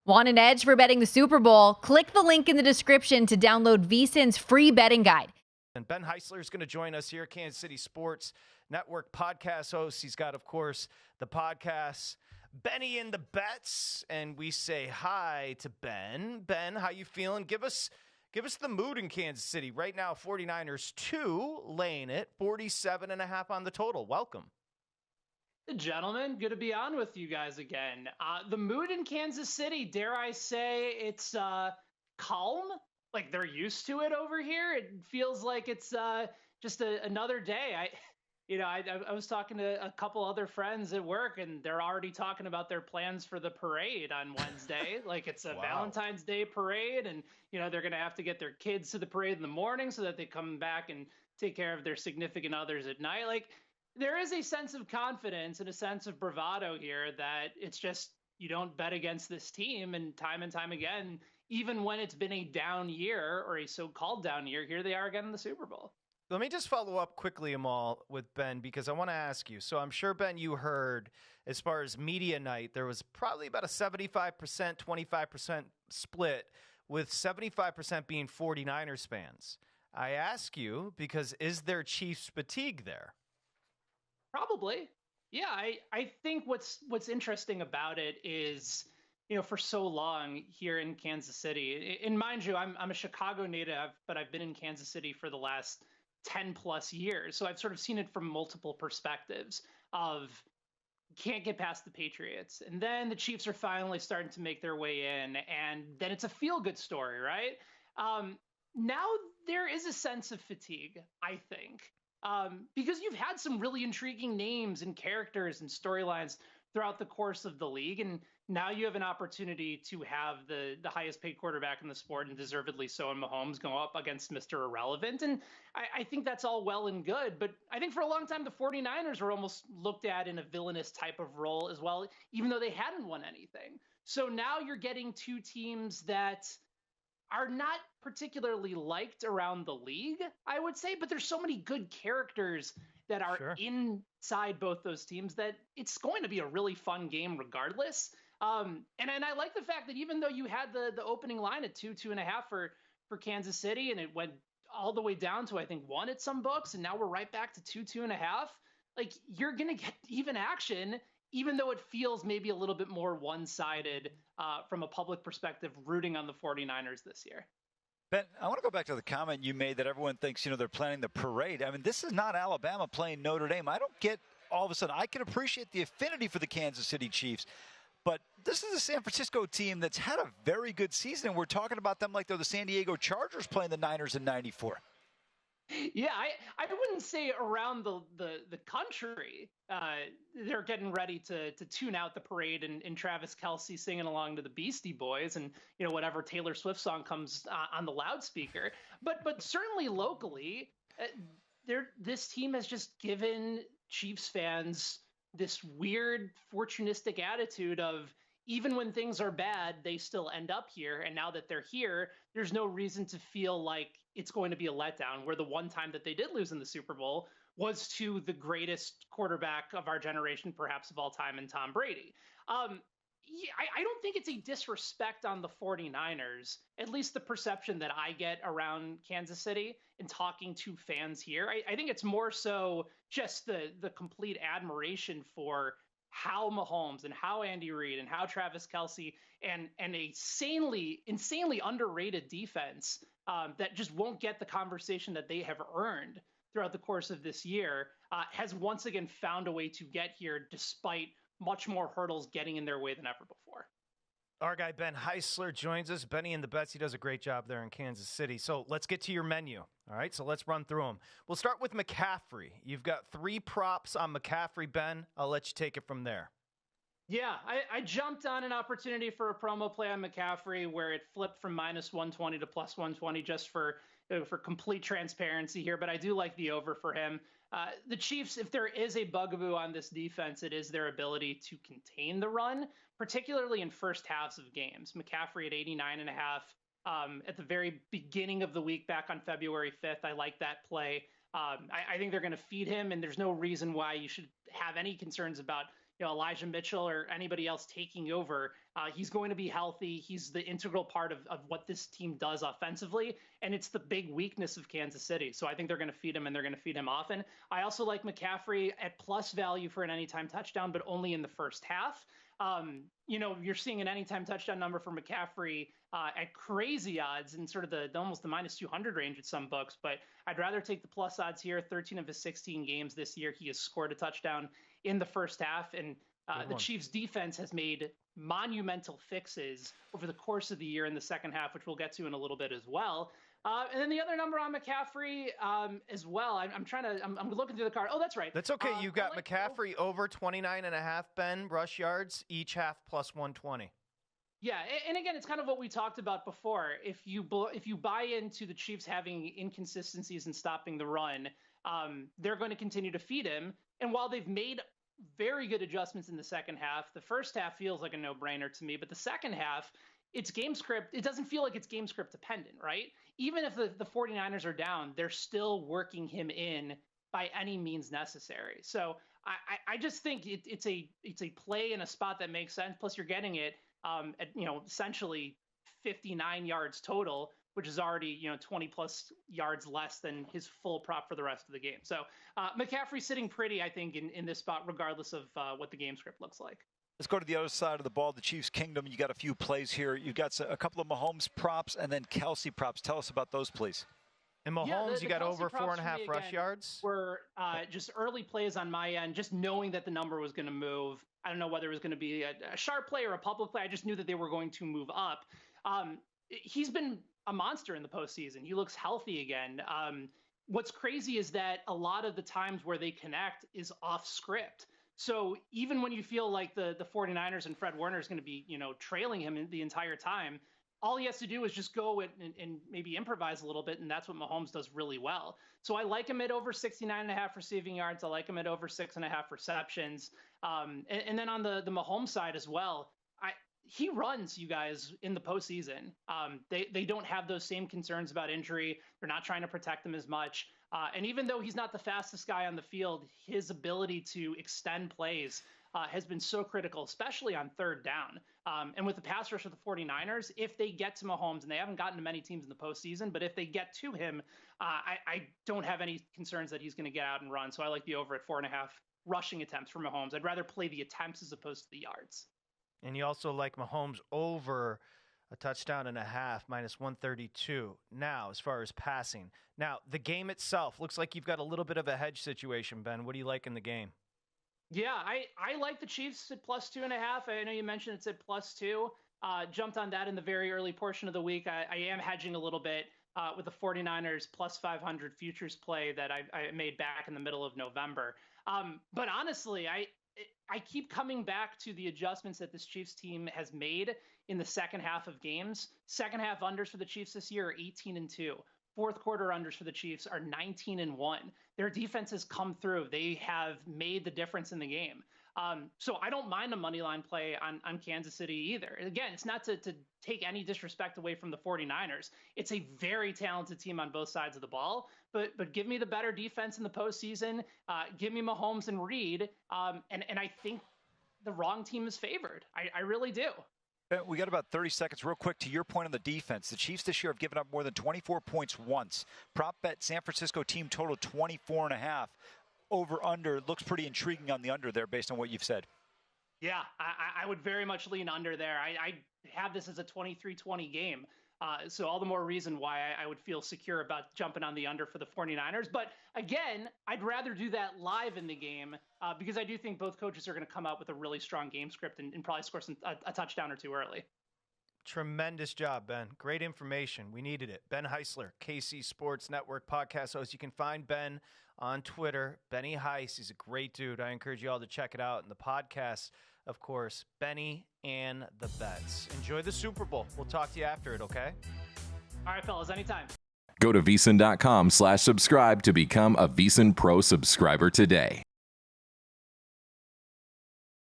Want an edge for betting the Super Bowl? Click the link in the description to download VSiN's free betting guide. And Ben Heisler is going to join us here, Kansas City Sports Network podcast host. He's got, of course, the podcast Benny and the Bets, and we say hi to Ben. Ben, how you feeling? Give us the mood in Kansas City right now. 49ers 2, laying it 47.5 on the total. Welcome. Gentlemen, good to be on with you guys again. The mood in Kansas City, dare I say, it's calm. Like they're used to it over here. It feels like it's just another day. I was talking to a couple other friends at work, and they're already talking about their plans for the parade on Wednesday. Like it's a Wow. Valentine's Day parade, and they're going to have to get their kids to the parade in the morning so that they come back and take care of their significant others at night. Like there is a sense of confidence and a sense of bravado here that it's just you don't bet against this team, and time again, even when it's been a down year or a so-called down year, here they are again in the Super Bowl. Let me just follow up quickly, Amal, with Ben, because I want to ask you. So I'm sure, Ben, you heard as far as media night, there was probably about a 75%, 25% split, with 75% being 49ers fans. I ask you because is there Chiefs fatigue there? Probably. Yeah, I think what's interesting about it is, for so long here in Kansas City, and mind you, I'm a Chicago native, but I've been in Kansas City for the last 10 plus years. So I've sort of seen it from multiple perspectives of can't get past the Patriots. And then the Chiefs are finally starting to make their way in. And then it's a feel good story, right? Now there is a sense of fatigue, I think, because you've had some really intriguing names and characters and storylines throughout the course of the league. And now you have an opportunity to have the highest paid quarterback in the sport, and deservedly so, in Mahomes, go up against Mr. Irrelevant. And I think that's all well and good. But I think for a long time, the 49ers were almost looked at in a villainous type of role as well, even though they hadn't won anything. So now you're getting two teams that are not particularly liked around the league, I would say, but there's so many good characters that are inside both those teams that it's going to be a really fun game regardless. And I like the fact that even though you had the opening line at 2.5 for Kansas City, and it went all the way down to, I think, 1 at some books, and now we're right back to 2.5, like you're going to get even action, even though it feels maybe a little bit more one-sided from a public perspective, rooting on the 49ers this year. Ben, I want to go back to the comment you made that everyone thinks, they're planning the parade. I mean, this is not Alabama playing Notre Dame. I don't get all of a sudden, I can appreciate the affinity for the Kansas City Chiefs, but this is a San Francisco team that's had a very good season, and we're talking about them like they're the San Diego Chargers playing the Niners in '94. Yeah, I wouldn't say around the country they're getting ready to tune out the parade and Travis Kelce singing along to the Beastie Boys and whatever Taylor Swift song comes on the loudspeaker. But certainly locally, this team has just given Chiefs fans this weird fortunistic attitude of even when things are bad, they still end up here. And now that they're here, there's no reason to feel like it's going to be a letdown, where the one time that they did lose in the Super Bowl was to the greatest quarterback of our generation, perhaps of all time, in Tom Brady. I don't think it's a disrespect on the 49ers, at least the perception that I get around Kansas City and talking to fans here. I think it's more so just the complete admiration for how Mahomes and how Andy Reid and how Travis Kelce and a insanely underrated defense that just won't get the conversation that they have earned throughout the course of this year has once again found a way to get here despite much more hurdles getting in their way than ever before. Our guy Ben Heisler joins us. Benny and the Bets, he does a great job there in Kansas City. So let's get to your menu. All right, so let's run through them. We'll start with McCaffrey. You've got 3 props on McCaffrey, Ben. I'll let you take it from there. Yeah, I jumped on an opportunity for a promo play on McCaffrey where it flipped from -120 to +120 just for complete transparency here, but I do like the over for him. The Chiefs, if there is a bugaboo on this defense, it is their ability to contain the run, particularly in first halves of games. McCaffrey at 89.5 at the very beginning of the week back on February 5th. I like that play. I think they're going to feed him, and there's no reason why you should have any concerns about Elijah Mitchell or anybody else taking over. He's going to be healthy. He's the integral part of what this team does offensively, and it's the big weakness of Kansas City. So I think they're going to feed him, and they're going to feed him often. I also like McCaffrey at plus value for an anytime touchdown, but only in the first half. You're seeing an anytime touchdown number for McCaffrey at crazy odds in sort of the almost the minus 200 range at some books, but I'd rather take the plus odds here. 13 of his 16 games this year, he has scored a touchdown in the first half, and the Chiefs defense has made monumental fixes over the course of the year in the second half, which we'll get to in a little bit as well. And then the other number on McCaffrey as well. I'm looking through the card. Oh, that's right. That's okay. You got McCaffrey over 29.5, Ben, rush yards, each half plus 120. Yeah, and again, it's kind of what we talked about before. If you buy into the Chiefs having inconsistencies in stopping the run, they're going to continue to feed him. And while they've made very good adjustments in the second half, the first half feels like a no-brainer to me. But the second half, it's game script. It doesn't feel like it's game script dependent, right? Even if the 49ers are down, they're still working him in by any means necessary. So I just think it's a play in a spot that makes sense. Plus, you're getting it at essentially 59 yards total, which is already 20 plus yards less than his full prop for the rest of the game. So McCaffrey's sitting pretty, I think, in this spot, regardless of what the game script looks like. Let's go to the other side of the ball, the Chiefs' kingdom. You got a few plays here. You've got a couple of Mahomes props and then Kelsey props. Tell us about those, please. And Mahomes, you got Kelsey over 4.5 rush yards? Were just early plays on my end, just knowing that the number was going to move. I don't know whether it was going to be a sharp play or a public play. I just knew that they were going to move up. He's been a monster in the postseason. He looks healthy again. What's crazy is that a lot of the times where they connect is off script. So even when you feel like the 49ers and Fred Warner is going to be, trailing him the entire time, all he has to do is just go and maybe improvise a little bit, and that's what Mahomes does really well. So I like him at over 69.5 receiving yards. I like him at over 6.5 receptions. And then on the Mahomes side as well, he runs, you guys, in the postseason. They don't have those same concerns about injury. They're not trying to protect him as much. And even though he's not the fastest guy on the field, his ability to extend plays has been so critical, especially on third down. And with the pass rush of the 49ers, if they get to Mahomes, and they haven't gotten to many teams in the postseason, but if they get to him, I don't have any concerns that he's going to get out and run. So I like the over at 4.5 rushing attempts for Mahomes. I'd rather play the attempts as opposed to the yards. And you also like Mahomes over a touchdown and a half, minus 132. Now, as far as passing. Now, the game itself looks like you've got a little bit of a hedge situation, Ben. What do you like in the game? Yeah, I like the Chiefs at plus 2.5. I know you mentioned it's at plus 2. Jumped on that in the very early portion of the week. I am hedging a little bit with the 49ers plus 500 futures play that I made back in the middle of November. But honestly, I keep coming back to the adjustments that this Chiefs team has made in the second half of games. Second half unders for the Chiefs this year are 18-2. Fourth quarter unders for the Chiefs are 19-1. Their defense has come through. They have made the difference in the game. So I don't mind a money line play on Kansas City either. Again, it's not to take any disrespect away from the 49ers. It's a very talented team on both sides of the ball, but give me the better defense in the postseason. Give me Mahomes and Reed. And I think the wrong team is favored. I really do. We got about 30 seconds real quick to your point on the defense. The Chiefs this year have given up more than 24 points once. Prop bet San Francisco team total 24.5. Over under looks pretty intriguing on the under there based on what you've said. Yeah, I would very much lean under there. I have this as a 23-20 game. So all the more reason why I would feel secure about jumping on the under for the 49ers. But again, I'd rather do that live in the game because I do think both coaches are going to come out with a really strong game script and probably score a touchdown or two early. Tremendous job, Ben. Great information. We needed it. Ben Heisler, KC Sports Network podcast host. You can find Ben on Twitter, Benny Heis. He's a great dude. I encourage you all to check it out. And the podcast, of course, Benny and the Bets. Enjoy the Super Bowl. We'll talk to you after it, okay? All right, fellas, anytime. Go to VSiN.com/subscribe to become a VSiN Pro subscriber today.